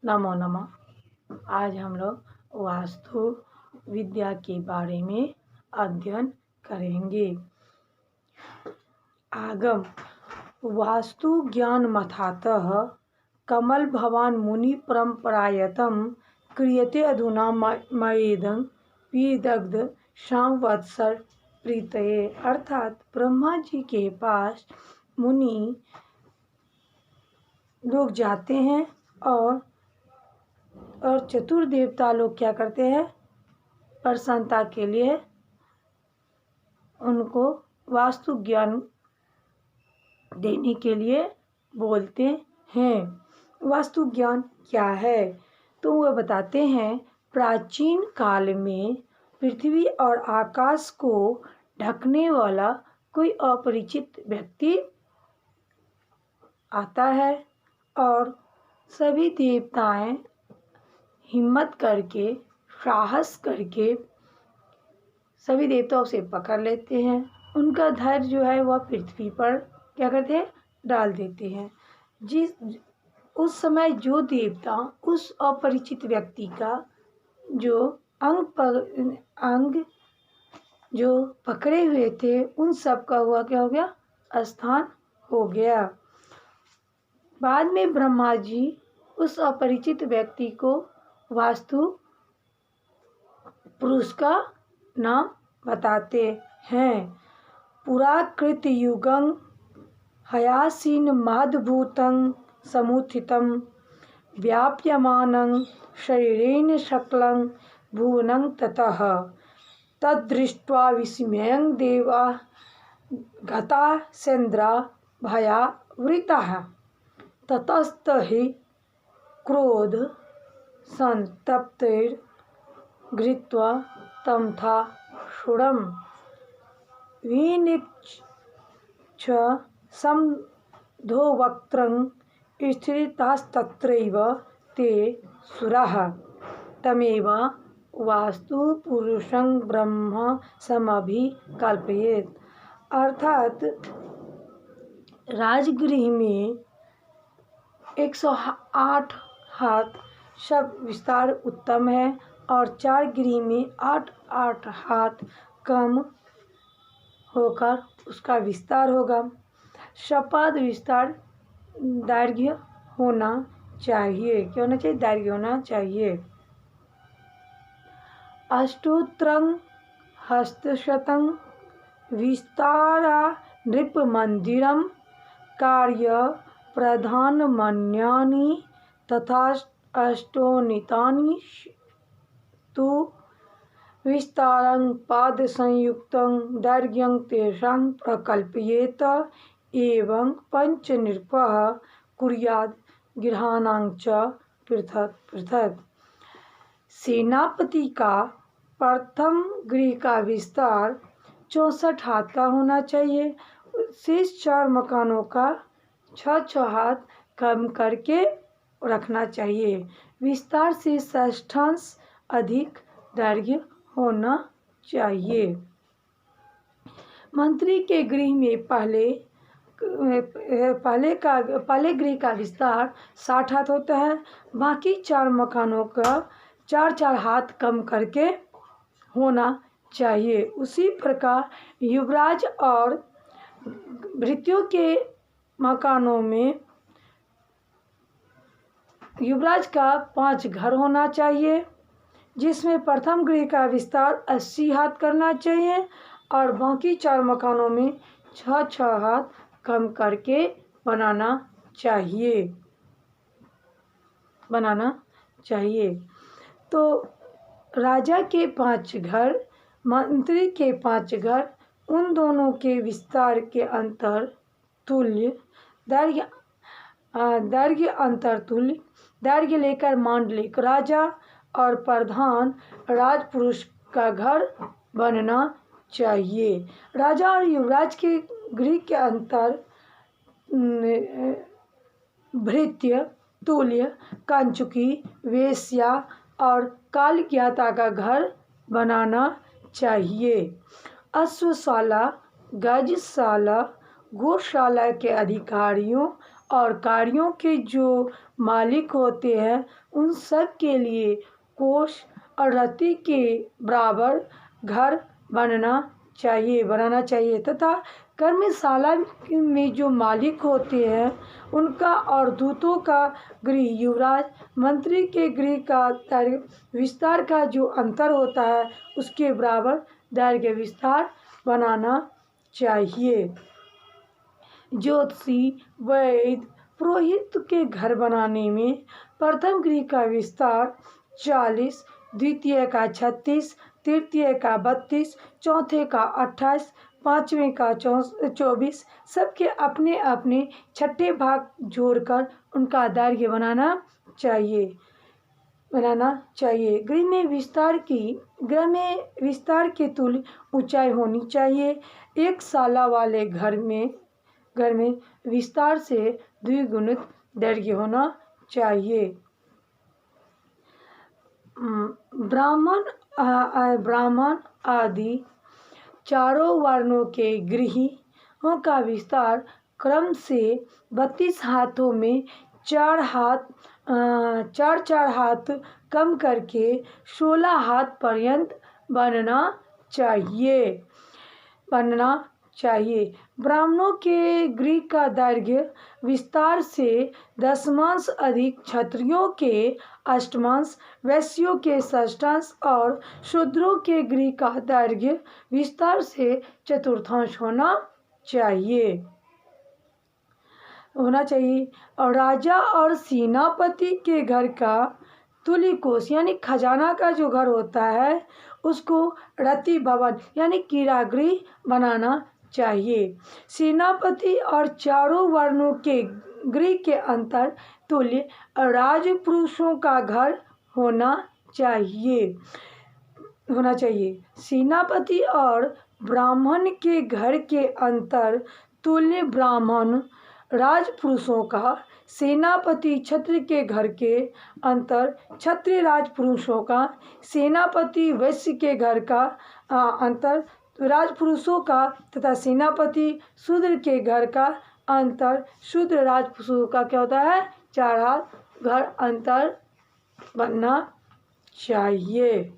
नमो नमः। आज हम लोग वास्तु विद्या के बारे में अध्ययन करेंगे। आगम वास्तु ज्ञान मथातः कमल भवान मुनि परंपरायतम क्रियते अधुना मयेदं विदग्ध संवत्सर प्रीतये। अर्थात ब्रह्मा जी के पास मुनि लोग जाते हैं और चतुर देवता लोग क्या करते हैं, प्रसन्नता के लिए उनको वास्तु ज्ञान देने के लिए बोलते हैं। वास्तु ज्ञान क्या है तो वह बताते हैं, प्राचीन काल में पृथ्वी और आकाश को ढकने वाला कोई अपरिचित व्यक्ति आता है और सभी देवताएं हिम्मत करके, साहस करके सभी देवता उसे पकड़ लेते हैं। उनका धैर्य जो है वह पृथ्वी पर क्या करते हैं, डाल देते हैं। उस समय जो देवता उस अपरिचित व्यक्ति का जो अंग जो पकड़े हुए थे उन सब का हुआ क्या हो गया, स्थान हो गया। बाद में ब्रह्मा जी उस अपरिचित व्यक्ति को वास्तु पुरुष का नाम बताते हैं। पुराकृत युगं हयासीन महद्भूतं समुत्थितं व्याप्यमानं शरीरेण सकलं भुवनं ततः तद्दृष्ट्वा विस्मयं देवा गता सेन्द्रा भयावृताः ततस्त हि क्रोध संतप्तैर्गृहीत्वा तमथा शूरं विनिक्ष समधोवक्त्रं स्थितास्तत्रैव ते सुराः तमेव वास्तुपुरुषं ब्रह्म समभिकल्पयेत्। अर्थात राजगृह में 108 हाथ सब विस्तार उत्तम है और 4 गृह में 8-8 हाथ कम होकर उसका विस्तार होगा। सपाद विस्तार दैर्घ्य होना चाहिए। क्या होना चाहिए? दैर्घ्य होना चाहिए। अष्टोत्तरं हस्तशतं विस्तारा नृप मंदिरम कार्य प्रधानमन्यानि तथा अष्टोन्नतानि तु विस्तारं पादसंयुक्तं दैर्घ्यं तेषां प्रकल्पयेत एवं पंचनृपः कुर्यात् गृहाणां च पृथक पृथक। सेनापति का प्रथम गृह का विस्तार 64 हाथ का होना चाहिए। शेष 4 मकानों का 6-6 हाथ कम करके रखना चाहिए। विस्तार से 60 अधिक दैर्घ्य होना चाहिए। मंत्री के गृह में पहले गृह का विस्तार 60 हाथ होता है। बाकी 4 मकानों का 4-4 हाथ कम करके होना चाहिए। उसी प्रकार युवराज और भृत्यों के मकानों में युवराज का 5 घर होना चाहिए, जिसमें प्रथम गृह का विस्तार 80 हाथ करना चाहिए और बाकी 4 मकानों में 6-6 हाथ कम करके बनाना चाहिए। तो राजा के 5 घर, मंत्री के 5 घर, उन दोनों के विस्तार के अंतर तुल्य दैर्घ्य अंतर तुल्य दैर्घ्य लेकर मांडलिक राजा और प्रधान राजपुरुष का घर बनना चाहिए। राजा और युवराज के गृह के अंतर भृत्य, तुल्य, कंचुकी, वेश्या और कालज्ञाता का घर बनाना चाहिए। अश्वशाला, गजशाला, गौशाला के अधिकारियों और कार्यों के जो मालिक होते हैं उन सब के लिए कोष और रत्ती के बराबर घर बनाना चाहिए तथा कर्मशाला में जो मालिक होते हैं उनका और दूतों का गृह युवराज मंत्री के गृह का दैर्घ्य विस्तार का जो अंतर होता है उसके बराबर दैर्घ्य विस्तार बनाना चाहिए। ज्योतिषी वैद्य पुरोहित के घर बनाने में प्रथम गृह का विस्तार 40, द्वितीय का 36, तृतीय का 32, चौथे का 28, पाँचवें का 24, सबके अपने अपने छठे भाग जोड़कर उनका दैर्घ्य बनाना चाहिए। गृह में विस्तार के तुल्य ऊंचाई होनी चाहिए। एक साला वाले घर में विस्तार से द्विगुणित दैर्घ्य होना चाहिए। ब्राह्मण आदि चारों वर्णों के गृहों का विस्तार क्रम से 32 हाथों में 4 हाथ कम करके 16 हाथ पर्यंत बनना चाहिए। ब्राह्मणों के गृह का दैर्घ्य विस्तार से 10वांश अधिक, क्षत्रियों के 8वांश, वैश्यों के 6वांश और शूद्रों के गृह का दैर्घ्य विस्तार से 4वांश होना चाहिए। और राजा और सेनापति के घर का तुल्य कोष यानी खजाना का जो घर होता है उसको रति भवन यानी कीरागृह बनाना चाहिए। सेनापति और चारों वर्णों के गृह के अंतर तुल्य राजपुरुषों का घर होना चाहिए। सेनापति और ब्राह्मण के घर के अंतर तुल्य ब्राह्मण राजपुरुषों का, सेनापति क्षत्रिय के घर के अंतर क्षत्रिय राजपुरुषों का, सेनापति वैश्य के घर का अंतर राजपुरुषों का तथा सेनापति शूद्र के घर का अंतर शूद्र राजपुरुषों का क्या होता है 4 हाथ घर अंतर बनना चाहिए।